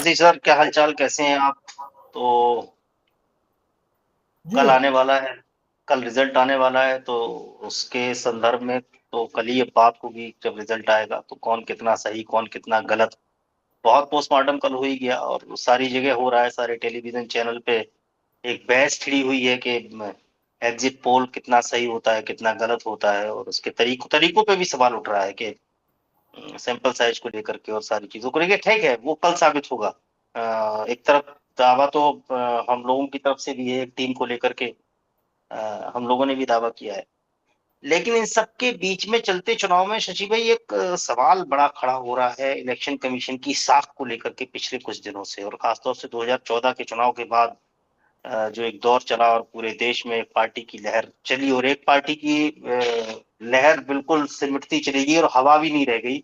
जी sir, क्या हालचाल, कैसे हैं आप? तो जी। कल आने वाला है, कल रिजल्ट आने वाला है, तो उसके संदर्भ में तो कल ही ये बात होगी जब रिजल्ट आएगा, तो कौन कितना सही, कौन कितना गलत। बहुत पोस्टमार्टम कल हो ही गया और सारी जगह हो रहा है, सारे टेलीविजन चैनल पे एक बहस छिड़ी हुई है कि एग्जिट पोल कितना सही होता है, कितना गलत होता है, और उसके तरीकों पे भी सवाल उठ रहा है कि सैंपल साइज को लेकर के और सारी चीजों को लेकर। ठीक है, वो कल साबित होगा। एक तरफ दावा तो हम लोगों की तरफ से भी है, एक टीम को लेकर के हम लोगों ने भी दावा किया है। लेकिन इन सबके बीच में चलते चुनाव में शशि भाई एक सवाल बड़ा खड़ा हो रहा है इलेक्शन कमीशन की साख को लेकर के पिछले कुछ दिनों से, और खासतौर से 2014 के चुनाव के बाद जो एक दौर चला और पूरे देश में एक पार्टी की लहर चली, और एक पार्टी की लहर बिल्कुल सिमटती चली गई और हवा भी नहीं रह गई।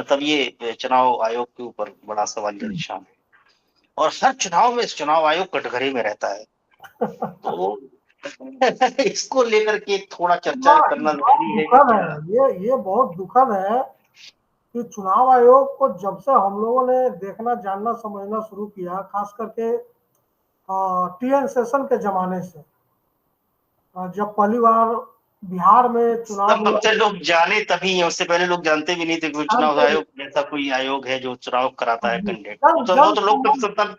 तब ये चुनाव आयोग के ऊपर बड़ा सवालिया निशान है, और हर चुनाव में इस चुनाव आयोग कटघरे में रहता है। तो इसको लेकर के थोड़ा चर्चा करना बहुत जरूरी है कि दुखद क्या। है, ये बहुत दुखद है कि चुनाव आयोग को जब से हम लोगों ने देखना, जानना, समझना शुरू किया, खास करके टीएन सेशन के जमाने से, जब पहली बार बिहार में चुनाव तब हुआ, से लोग जाने तभी है, उससे पहले लोग जानते भी नहीं थे कि चुनाव जानते आयोग जैसा कोई आयोग है जो चुनाव कराता है कैंडिडेट। जन वो जन तो लोग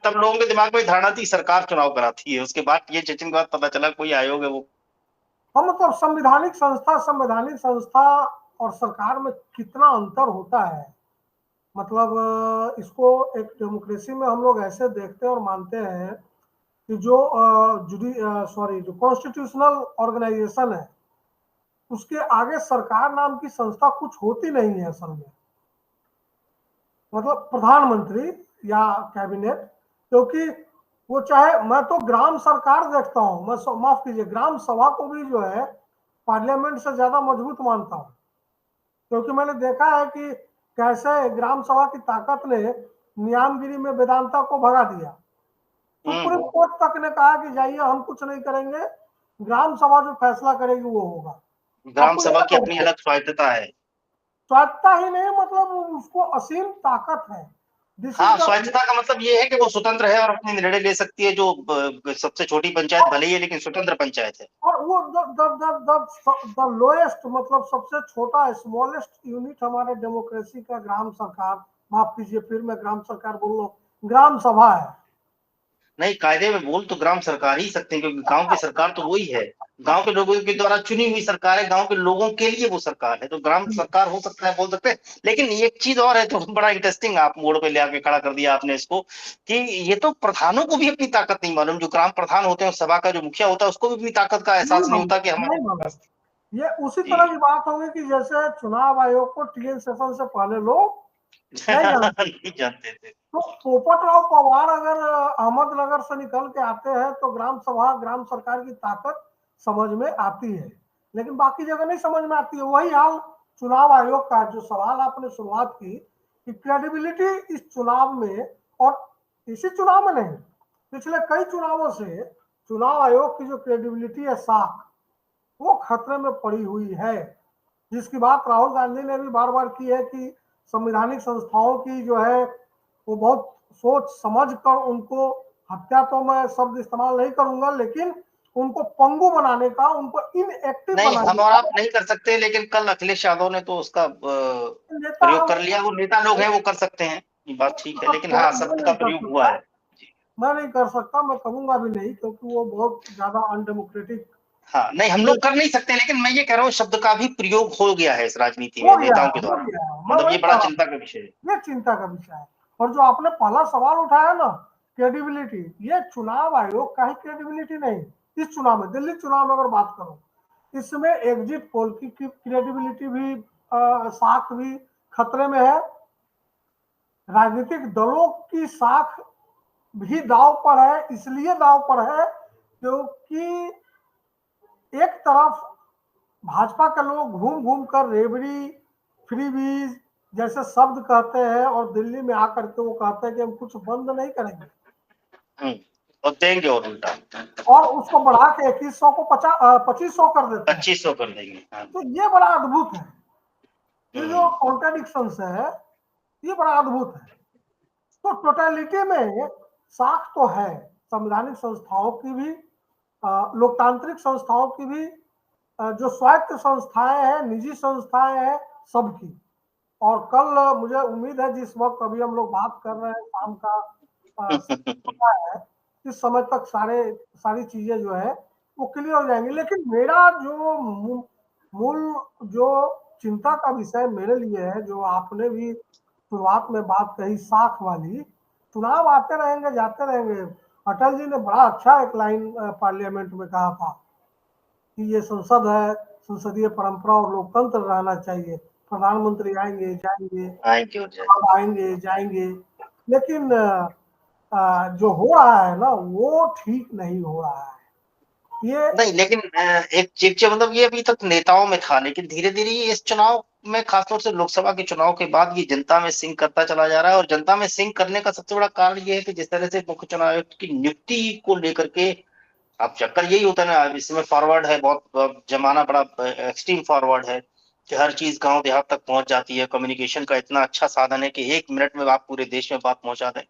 तब लोगों के दिमाग में धारणा थी सरकार चुनाव कराती है, उसके बाद ये चेचिन के बाद पता चला कोई आयोग है वो। हम मतलब संवैधानिक संस्था और सरकार में कितना अंतर होता है। मतलब इसको एक डेमोक्रेसी में हम लोग ऐसे देखते हैं और मानते हैं कि जो जो कॉन्स्टिट्यूशनल ऑर्गेनाइजेशन है, उसके आगे सरकार नाम की संस्था कुछ होती नहीं है असल में। मतलब प्रधानमंत्री या कैबिनेट, क्योंकि वो चाहे, मैं तो ग्राम सरकार देखता हूँ, मैं माफ कीजिए, ग्राम सभा को भी जो है पार्लियामेंट से ज्यादा मजबूत मानता हूँ। क्योंकि मैंने देखा है कि कैसे ग्राम सभा की ताकत ने नियामगिरी में वेदांता को भगा दिया। सुप्रीम हम्म। कोर्ट तक ने कहा कि जाइए, हम कुछ नहीं करेंगे, ग्राम सभा जो फैसला करेगी वो होगा। ग्राम अपने सभा की अपनी अलग स्वायत्तता है। स्वायत्ता ही नहीं, मतलब उसको असीम ताकत है। दिस इज हाँ, द स्वायत्तता का मतलब ये है कि वो स्वतंत्र है और अपने निर्णय ले सकती है, जो सबसे छोटी पंचायत भले ही है लेकिन स्वतंत्र पंचायत है। और वो द लोएस्ट, मतलब सबसे छोटा स्मॉलेस्ट यूनिट हमारे डेमोक्रेसी का ग्राम सरकार, माफ कीजिए फिर मैं ग्राम सरकार बोल रहा हूँ, ग्राम सभा है। नहीं, कायदे में बोल तो ग्राम सरकार ही सकते हैं, क्योंकि गांव की सरकार तो वही है। गांव के लोगों के द्वारा चुनी हुई सरकार है, गांव के लोगों के लिए वो सरकार है, तो ग्राम सरकार हो सकता है, बोल सकते हैं। लेकिन एक चीज और है, तो बड़ा इंटरेस्टिंग आप मोड़ पे ले आके खड़ा कर दिया आपने इसको, कि ये तो प्रधानों को भी अपनी ताकत नहीं मालूम। जो ग्राम प्रधान होते हैं, सभा का जो मुखिया होता है, उसको भी अपनी ताकत का नहीं एहसास नहीं मालूम, होता कि हमारे नहीं मालूम। पास। ये उसी तरह की जी। बात होगी कि जैसे चुनाव आयोग को टीएन सेशन से पहले लोग नहीं जानते। नहीं जानते थे। तो पोपट राव पवार अगर अहमदनगर से निकल के आते हैं तो ग्राम सभा, ग्राम सरकार की ताकत समझ में आती है, लेकिन बाकी जगह नहीं समझ में आती है। वही हाल चुनाव आयोग का, जो सवाल आपने शुरुआत की कि क्रेडिबिलिटी इस चुनाव में, और इसी चुनाव में नहीं, पिछले कई चुनावों से चुनाव आयोग की जो क्रेडिबिलिटी है, साख, वो खतरे में पड़ी हुई है। जिसकी बात राहुल गांधी ने भी बार बार की है कि संवैधानिक संस्थाओं की जो है वो बहुत सोच समझ कर उनको, हत्या तो मैं शब्द इस्तेमाल नहीं करूंगा, लेकिन उनको पंगु बनाने का, उनको इनएक्टिव नहीं, हम बनाने और का। आप नहीं कर सकते, लेकिन कल अखिलेश यादव ने तो उसका नेता प्रयोग हम कर लिया। वो नेता लोग हैं, वो कर सकते हैं, ये बात ठीक है, लेकिन हाँ, मैं शब्द का नहीं कर प्रयोग हुआ सकता, है। जी। मैं नहीं कर सकता, मैं करूंगा भी नहीं, क्योंकि वो बहुत ज्यादा अनडेमोक्रेटिक हाँ, नहीं, हम लोग कर नहीं सकते, लेकिन मैं ये कह रहा हूँ शब्द का भी प्रयोग हो गया है इस राजनीति हो में गया नेताओं के हो द्वारा। गया, मैं मतलब वही ये कह बड़ा रहा चिंता हूँ। का विषय है। ये चिंता का विषय है। और जो आपने पहला सवाल उठाया ना, क्रेडिबिलिटी, ये चुनाव आयोग का ही क्रेडिबिलिटी नहीं। इस चुनाव में, दिल्ली चुनाव में अगर बात करो, इसमें एग्जिट पोल की क्रेडिबिलिटी भी, साख भी खतरे में है। राजनीतिक दलों की साख भी दाव पर है, इसलिए दाव पर है क्योंकि एक तरफ भाजपा के लोग घूम घूम कर रेबड़ी, फ्रीबीज जैसे शब्द कहते हैं, और दिल्ली में आकर के वो कहते हैं कि हम कुछ बंद नहीं करेंगे, हम्म। और देंगे और उल्टा और उसको बढ़ा के 2100 को 2500 कर देते हैं। 2500 कर देंगे। हाँ। तो ये बड़ा अद्भुत है। ये जो हम्म। कॉन्ट्राडिक्शन है, ये बड़ा अद्भुत है। तो टोटलिटी में साख तो है संवैधानिक संस्थाओं की भी, लोकतांत्रिक संस्थाओं की भी, जो स्वायत्त संस्थाएं हैं, निजी संस्थाएं हैं, सबकी। और कल मुझे उम्मीद है, जिस वक्त अभी हम लोग बात कर रहे हैं शाम का है, इस समय तक सारी चीजें जो है वो क्लियर हो जाएंगी। लेकिन मेरा जो मूल जो चिंता का विषय मेरे लिए है, जो आपने भी शुरुआत में बात कही साख वाली, चुनाव आते रहेंगे जाते रहेंगे। अटल जी ने बड़ा अच्छा एक लाइन पार्लियामेंट में कहा था कि ये संसद है, संसदीय परंपरा और लोकतंत्र रहना चाहिए, प्रधानमंत्री आएंगे जाएंगे, आएंगे और जाएंगे। आएंगे जाएंगे, लेकिन जो हो रहा है ना वो ठीक नहीं हो रहा है। ये नहीं, लेकिन एक चीज मतलब ये अभी तक नेताओं में था, लेकिन धीरे धीरे इस चुनाव में, खासतौर से लोकसभा के चुनाव के बाद, ये जनता में सिंक करता चला जा रहा है। और जनता में सिंक करने का सबसे बड़ा कारण ये है कि जिस तरह से मुख्य चुनाव आयुक्त की नियुक्ति को लेकर के अब चक्कर यही होता है ना, अब इसमें फॉरवर्ड है, बहुत जमाना बड़ा एक्सट्रीम फॉरवर्ड है कि हर चीज गांव देहात तक पहुंच जाती है। कम्युनिकेशन का इतना अच्छा साधन है कि 1 मिनट में आप पूरे देश में बात पहुंचा दें।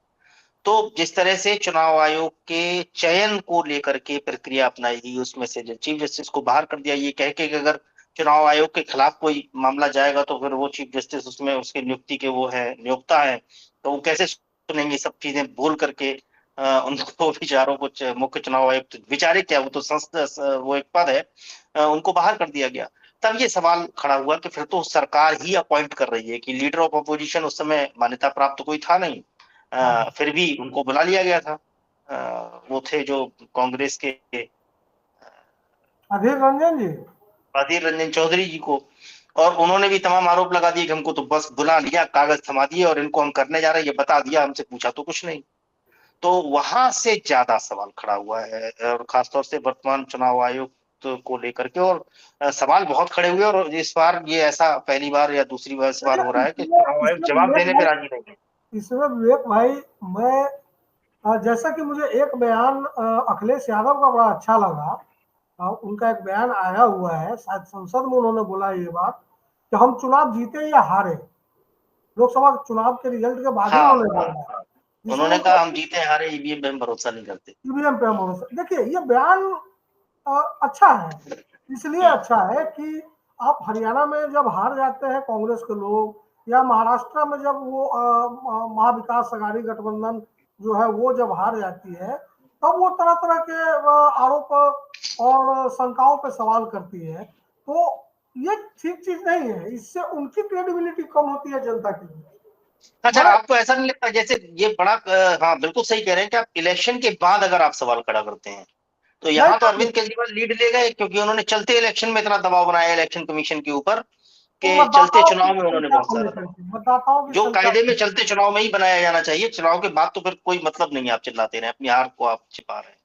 तो जिस तरह से चुनाव आयोग के चयन को लेकर के प्रक्रिया अपनाई गई, उसमें से चीफ जस्टिस को बाहर कर दिया, ये कह के कि अगर चुनाव आयोग के खिलाफ कोई मामला जाएगा तो फिर वो चीफ जस्टिस उसमें उसके नियुक्ति के वो है, नियोक्ता है, तो वो कैसे सुनेंगे, सब चीजें बोल करके उनको विचारों को मुख्य चुनाव आयुक्त विचारे क्या, वो तो संस्था, वो एक पद है, उनको बाहर कर दिया गया। तब ये सवाल खड़ा हुआ कि फिर तो सरकार ही अपॉइंट कर रही है, कि लीडर ऑफ अपोजिशन उस समय मान्यता प्राप्त तो कोई था नहीं, फिर भी उनको बुला लिया गया था। वो थे जो कांग्रेस के अधीर रंजन जी। अधीर रंजन चौधरी जी को, और उन्होंने भी तमाम आरोप लगा दिए कि हमको तो बस बुला लिया, कागज थमा दिए और इनको हम करने जा रहे हैं, ये बता दिया, हमसे पूछा तो कुछ नहीं। तो वहां से ज्यादा सवाल खड़ा हुआ है, और खासतौर से वर्तमान चुनाव आयोग को लेकर के, और सवाल बहुत खड़े हुए। और इस बार ये ऐसा पहली बार या दूसरी बार इस बार हो रहा है कि इसमें चुनाव आयोग इसमें जवाब विवेक देने पे भाई, राजी नहीं है। विवेक भाई, मैं जैसा कि मुझे एक बयान अखिलेश यादव का बड़ा अच्छा लगा। उनका एक बयान आया हुआ है, शायद संसद में उन्होंने बोला ये बात कि हम चुनाव जीते या हारे, लोकसभा चुनाव के रिजल्ट के बाद ही हाँ, उन्होंने हाँ, बोला है, हाँ। जिसमें उन्होंने कहा हम उन्होंने जीते हारे ईवीएम पे हम भरोसा नहीं करते। ईवीएम पे हम भरोसा, देखिए ये बयान अच्छा है। इसलिए हम्म। अच्छा है कि आप हरियाणा में जब हार जाते हैं कांग्रेस के लोग, या महाराष्ट्र में जब वो महाविकास अघाड़ी गठबंधन जो है वो जब हार जाती है, तब वो तरह तरह के आरोप और शंकाओं पे सवाल करती है। तो ये ठीक चीज नहीं है, इससे उनकी क्रेडिबिलिटी कम होती है जनता के लिए। अच्छा, मैं आपको ऐसा नहीं लगता जैसे ये बड़ा हाँ, बिल्कुल सही कह रहे हैं कि आप इलेक्शन के बाद अगर आप सवाल खड़ा करते हैं, तो नहीं यहाँ तो करते, अरविंद केजरीवाल लीड ले गए, क्योंकि उन्होंने चलते इलेक्शन में इतना दबाव बनाया इलेक्शन कमीशन के ऊपर, वो कि चलते मतदाताओं की चुनाव में उन्होंने संख्या बहुत को सारा लेकर दबाव, के, मतदाताओं की जो संख्या कायदे को में चलते चुनाव में ही बनाया जाना चाहिए। चुनाव के बाद तो फिर कोई मतलब नहीं है, आप चिल्लाते रहे, अपनी हार को आप छिपा रहे हैं।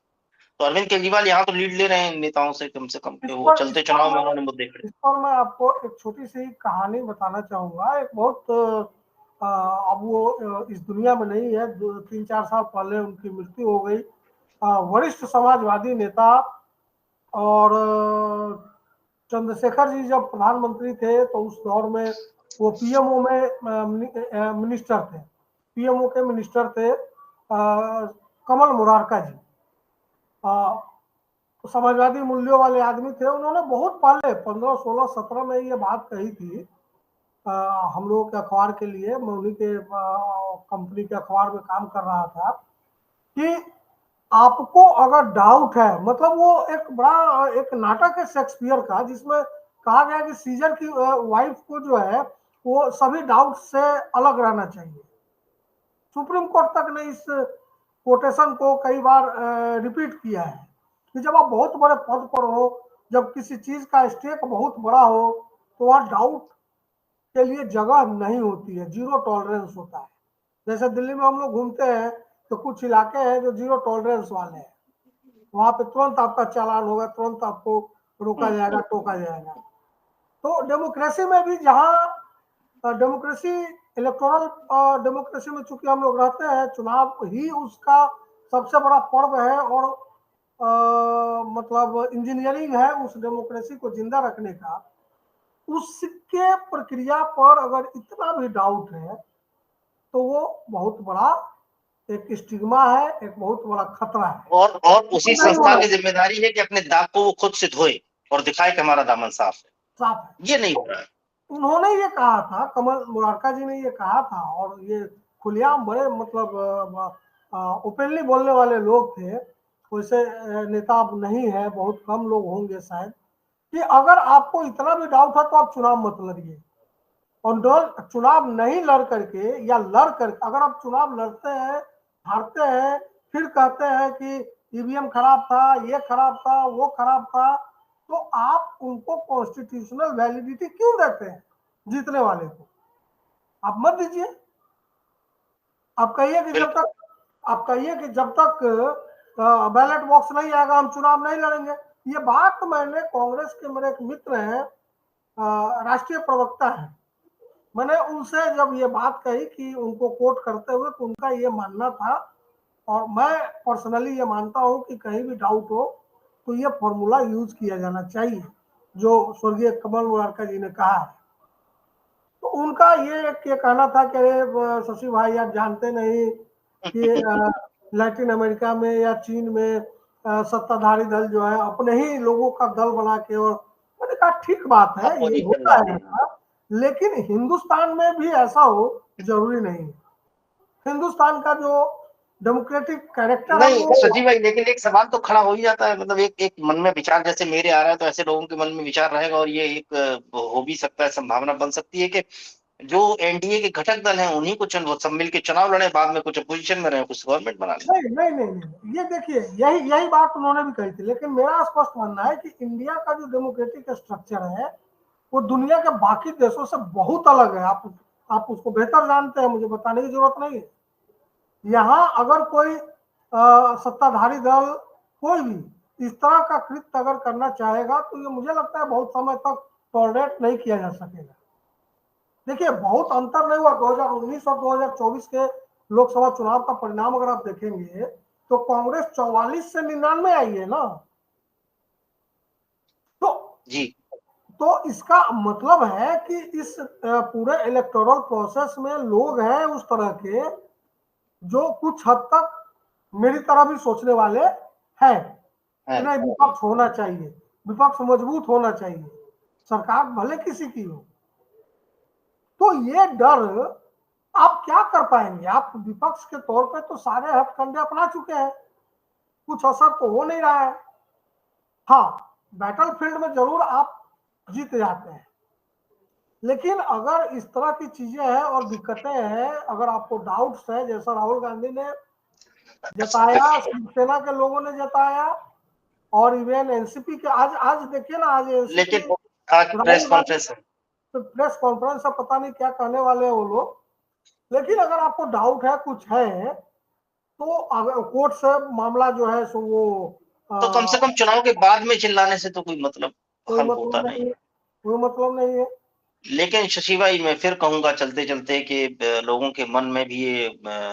तो अरविंद केजरीवाल यहाँ तो लीड ले रहे हैं नेताओं से कम, इस कि वो पर इस चलते पर चुनाव में मैं उन्होंने मुद्दे खड़े। इस पर मैं आपको एक छोटी सी कहानी बताना चाहूंगा। एक बहुत अब वो इस दुनिया में नहीं है, 3-4 साल पहले उनकी मृत्यु हो गई। वरिष्ठ समाजवादी नेता और चंद्रशेखर जी जब प्रधानमंत्री थे तो उस दौर में वो पीएमओ में मिनिस्टर थे, पीएमओ के मिनिस्टर थे कमल मुरारका जी। समाजवादी मूल्यों वाले आदमी थे। उन्होंने बहुत पहले 15, 16, 17 में ये बात कही थी हम लोगों के अखबार के लिए। मैं उन्हीं के कंपनी के अखबार में काम कर रहा था कि आपको अगर डाउट है, मतलब वो एक बड़ा एक नाटक है शेक्सपियर का, जिसमें कहा गया कि सीजर की वाइफ को जो है वो सभी डाउट से अलग रहना चाहिए। सुप्रीम कोर्ट तक ने इस कोटेशन को कई बार रिपीट किया है कि जब आप बहुत बड़े पद पर हो, जब किसी चीज का स्टेक बहुत बड़ा हो, तो वहां डाउट के लिए जगह नहीं होती है, जीरो टॉलरेंस होता है। जैसे दिल्ली में हम लोग घूमते हैं तो कुछ इलाके हैं जो जीरो टॉलरेंस वाले हैं, वहां पे तुरंत आपका चालान होगा, तुरंत आपको रोका जाएगा, टोका जाएगा। तो डेमोक्रेसी में भी, जहाँ डेमोक्रेसी, इलेक्टोरल डेमोक्रेसी में चूंकि हम लोग रहते हैं, चुनाव ही उसका सबसे बड़ा पर्व है, और मतलब इंजीनियरिंग है उस डेमोक्रेसी को जिंदा रखने का। उसके प्रक्रिया पर अगर इतना भी डाउट है तो वो बहुत बड़ा एक स्टिग्मा है, एक बहुत बड़ा खतरा है। और उसी नहीं संस्था होना की जिम्मेदारी है कि अपने दाग को वो खुद से धोए और दिखाए कि हमारा दामन साफ साफ है। है। ये नहीं हो रहा है। उन्होंने ये कहा था, कमल मुरारका जी ने ये कहा था, और ये खुलेआम बड़े मतलब ओपनली बोलने वाले लोग थे, वैसे नेता अब नहीं है, बहुत कम लोग होंगे शायद, कि अगर आपको इतना भी डाउट है तो आप चुनाव मत लड़िए। और चुनाव नहीं लड़ करके या लड़ करके, अगर आप चुनाव लड़ते हैं, हारते हैं, फिर कहते हैं कि ईवीएम खराब था, ये खराब था, वो खराब था, तो आप उनको कॉन्स्टिट्यूशनल वैलिडिटी क्यों देते हैं जीतने वाले को? आप मत दीजिए। आप कहिए कि जब बिल्कुल। तक आप कहिए कि जब तक बैलेट बॉक्स नहीं आएगा हम चुनाव नहीं लड़ेंगे। ये बात मैंने कांग्रेस के मेरे एक मित्र हैं, राष्ट्रीय प्रवक्ता है, मैंने उनसे जब ये बात कही कि उनको कोट करते हुए, तो उनका ये मानना था, और मैं पर्सनली ये मानता हूं कि कहीं भी डाउट हो तो ये फॉर्मूला यूज किया जाना चाहिए जो स्वर्गीय कमल मुरारका जी ने कहा है। तो उनका ये कहना था कि अरे शशि भाई आप जानते नहीं कि लैटिन अमेरिका में या चीन में सत्ताधारी दल जो है अपने ही लोगों का दल बना के, और मैंने कहा ठीक बात है, ये अपोजिशन होता लाते है हैं। ऐसा, लेकिन हिंदुस्तान में भी ऐसा हो जरूरी नहीं है। हिंदुस्तान का जो डेमोक्रेटिक कैरेक्टर है नहीं वो सची भाई, लेकिन एक सवाल तो खड़ा हो ही जाता है, मतलब एक एक मन में विचार जैसे मेरे आ रहा है तो ऐसे लोगों के मन में विचार रहेगा, और ये एक हो भी सकता है, संभावना बन सकती है कि जो एनडीए के घटक दल हैं उन्हीं को वो सब मिल के चुनाव लड़े, बाद में कुछ अपोजिशन में रहे, कुछ गवर्नमेंट बना ले। नहीं नहीं नहीं नहीं, ये देखिए यही यही बात उन्होंने भी कही थी, लेकिन मेरा स्पष्ट मानना है कि इंडिया का जो डेमोक्रेटिक स्ट्रक्चर है वो दुनिया के बाकी देशों से बहुत अलग है। आप उसको बेहतर जानते हैं, मुझे बताने की जरूरत नहीं है। यहाँ अगर कोई सत्ताधारी दल कोई भी इस तरह का कृत्य अगर करना चाहेगा तो ये मुझे लगता है बहुत समय तक टॉलरेट नहीं किया जा सकेगा। देखिए बहुत अंतर नहीं हुआ 2019 और 2024 के लोकसभा चुनाव का परिणाम अगर आप देखेंगे तो कांग्रेस 44 से 99 आई है ना। तो जी। इसका मतलब है कि इस पूरे इलेक्टोरल प्रोसेस में लोग हैं उस तरह के जो कुछ हद तक मेरी तरह भी सोचने वाले हैं कि है। नहीं विपक्ष होना चाहिए, विपक्ष मजबूत होना चाहिए, सरकार भले किसी की हो। तो ये डर आप क्या कर पाएंगे? आप विपक्ष के तौर पे तो सारे हथकंडे अपना चुके हैं, कुछ असर तो हो नहीं रहा है। हाँ, बैटल फील्ड में जरूर आप जीत जाते हैं, लेकिन अगर इस तरह की चीजें हैं और दिक्कतें हैं, अगर आपको डाउट्स है जैसा राहुल गांधी ने जताया, शिवसेना के लोगों ने जताया, और इवन एनसीपी के आज आज देखिए ना, आज एनसीपी लेकिन आज प्रेस राहुल गांधी कॉन्फ्रेंस है। तो प्रेस कॉन्फ्रेंस है, पता नहीं क्या कहने वाले हैं वो लोग। लेकिन अगर आपको डाउट है कुछ है तो अगर कोर्ट से मामला जो है सो वो तो कम से कम चुनाव के बाद में चिल्लाने से तो कोई मतलब कोई हल होता मतलब नहीं नहीं है, है। कोई मतलब नहीं है। लेकिन शशि भाई मैं फिर कहूंगा चलते चलते कि लोगों के मन में भी ये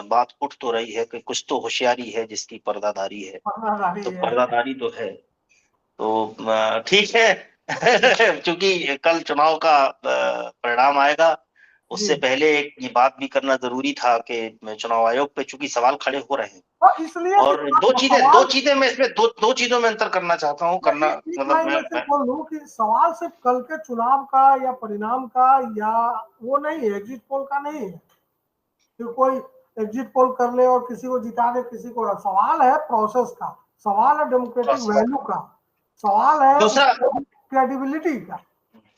बात उठ तो रही है कि कुछ तो होशियारी है जिसकी पर्दादारी है। पर्दादारी तो है। पर्दादारी तो है। तो ठीक है। क्योंकि कल चुनाव का परिणाम आएगा, जी, उससे पहले एक ये बात भी करना जरूरी था कि चुनाव आयोग पे चूंकि सवाल खड़े हो रहे हैं, और इसलिए भी और दो सवाल, चीजें मैं इसमें दो चीजों में अंतर करना चाहता हूँ करना, मैं मतलब मैं सिर्फ बोल दूं कि सवाल सिर्फ कल के चुनाव का या परिणाम का या वो नहीं है, एग्जिट पोल का नहीं है कि कोई एग्जिट पोल कर ले और किसी को जिता दे किसी को। सवाल है प्रोसेस का, सवाल है डेमोक्रेटिक प्रोसेस। वैल्यू का, सवाल है दूसरा, उसकी क्रेडिबिलिटी का।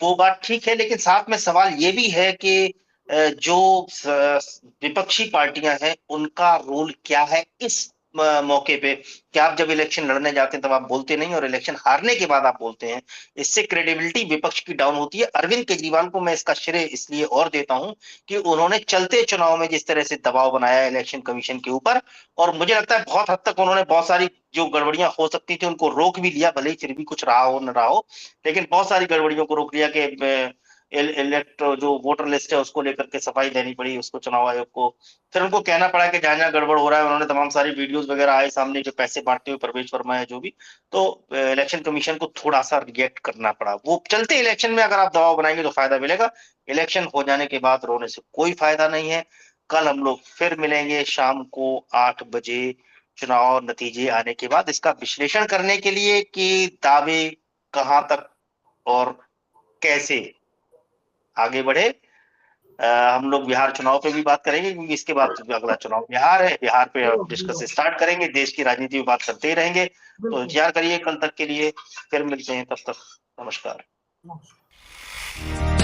वो बात ठीक है, लेकिन साथ में सवाल ये भी है कि जो विपक्षी पार्टियां हैं उनका रोल क्या है इस मौके पे। क्या आप जब इलेक्शन लड़ने जाते हैं तब आप बोलते नहीं, और इलेक्शन हारने के बाद आप बोलते हैं, इससे क्रेडिबिलिटी विपक्ष की डाउन होती है। अरविंद केजरीवाल को मैं इसका श्रेय इसलिए और देता हूं कि उन्होंने चलते चुनाव में जिस तरह से दबाव बनाया इलेक्शन कमीशन के ऊपर, और मुझे लगता है बहुत हद तक उन्होंने बहुत सारी जो गड़बड़ियां हो सकती थी उनको रोक भी लिया, भले ही फिर भी कुछ रहा हो न रहा हो, लेकिन बहुत सारी गड़बड़ियों को रोक लिया कि इलेक्ट जो वोटर लिस्ट है उसको लेकर के सफाई देनी पड़ी उसको चुनाव आयोग को। फिर उनको कहना पड़ा कि जहां जहां गड़बड़ हो रहा है, उन्होंने तमाम सारी वीडियोस वगैरह आए सामने जो पैसे बांटते हुए प्रवेश वर्मा है जो भी, तो इलेक्शन कमीशन को थोड़ा सा रिएक्ट करना पड़ा। वो चलते इलेक्शन में अगर आप दबाव बनाएंगे तो फायदा मिलेगा, इलेक्शन हो जाने के बाद रोने से कोई फायदा नहीं है। कल हम लोग फिर मिलेंगे शाम को 8 बजे चुनाव नतीजे आने के बाद, इसका विश्लेषण करने के लिए कि दावे कहां तक और कैसे आगे बढ़े। हम लोग बिहार चुनाव पे भी बात करेंगे, क्योंकि इसके बाद अगला चुनाव बिहार है, बिहार पे जरूर डिस्कस जरूर। स्टार्ट करेंगे, देश की राजनीति में बात करते ही रहेंगे। तो बिल्कुल। इंतजार करिए कल तक के लिए, फिर मिलते हैं, तब तक नमस्कार। नमस्कार।